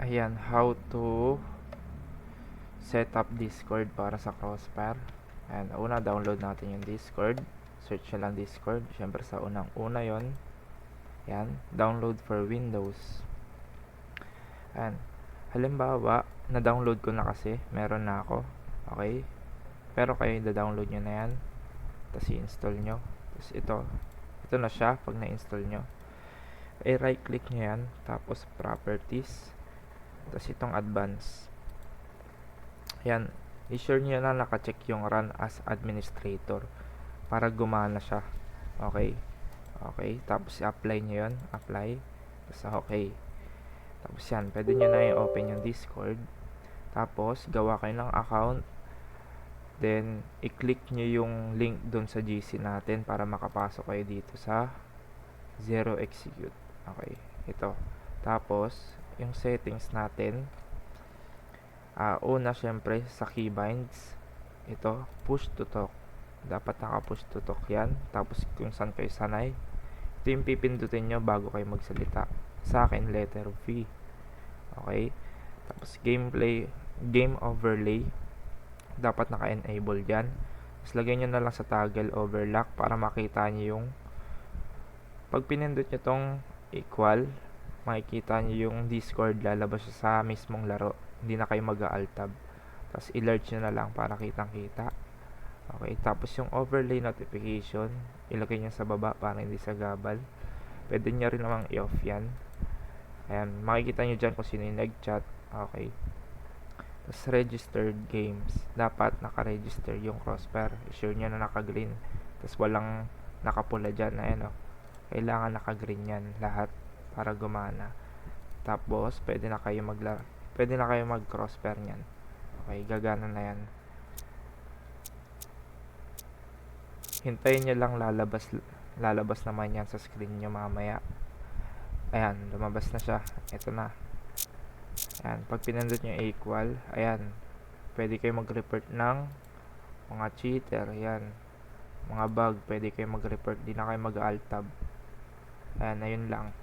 Ayan, how to set up Discord para sa Crossfire. Ayan, una download natin yung Discord. Search nyo lang Discord. Siyempre sa unang-una yon. Ayan, download for Windows. Ayan, halimbawa, na-download ko na kasi. Meron na ako. Okay. Pero kayo da-download nyo na yan. Tapos i-install nyo. Tapos ito na siya pag na-install nyo. Right click nyo yan. Tapos properties. Tapos itong advanced. Yan, i-sure nyo na nakacheck yung run as administrator para gumana siya. Okay. Okay, tapos i-apply nyo yun. Apply. Tapos okay. Tapos yan, pwede nyo na i-open yung Discord. Tapos gawa kayo ng account. Then i-click nyo yung link dun sa GC natin para makapasok kayo dito sa Zero Execute. Okay, ito. Tapos yung settings natin, una syempre sa keybinds, ito push to talk, dapat naka push to talk yan. Tapos kung saan kayo sanay, ito yung pipindutin nyo bago kayo magsalita. Sa akin letter V. Okay, tapos game overlay, dapat naka enable dyan. Tapos lagyan nyo na lang sa toggle overlock para makita nyo yung pag pinindot nyo tong equal, makikita nyo yung Discord lalabas sa mismong laro. Hindi na kayo mag-alt tab. Tapos i-large nyo na lang para kitang kita. Okay, tapos yung overlay notification, ilagay nyo sa baba para hindi sa gabal. Pwede nyo rin namang i-off yan. Ayan, makikita nyo dyan kung sino yung nag-chat. Okay. Tapos registered games, dapat naka-register yung Crossfire. I-sure nyo na naka-green. Tapos walang nakapula dyan. Ayan o. Kailangan naka-green yan lahat para gumana. Tapos pwede na kayo mag-Crossfire nyan. Okay, gagana na yan. Hintayin nyo lang lalabas naman yan sa screen nyo mamaya. Ayan, lumabas na siya. Ito na. Ayan, pag pinindot nyo equal, ayan, pwede kayo mag-report ng mga cheater. Ayan, mga bug, pwede kayo mag-report. Di na kayo mag-alt tab. Ayan, ayun lang.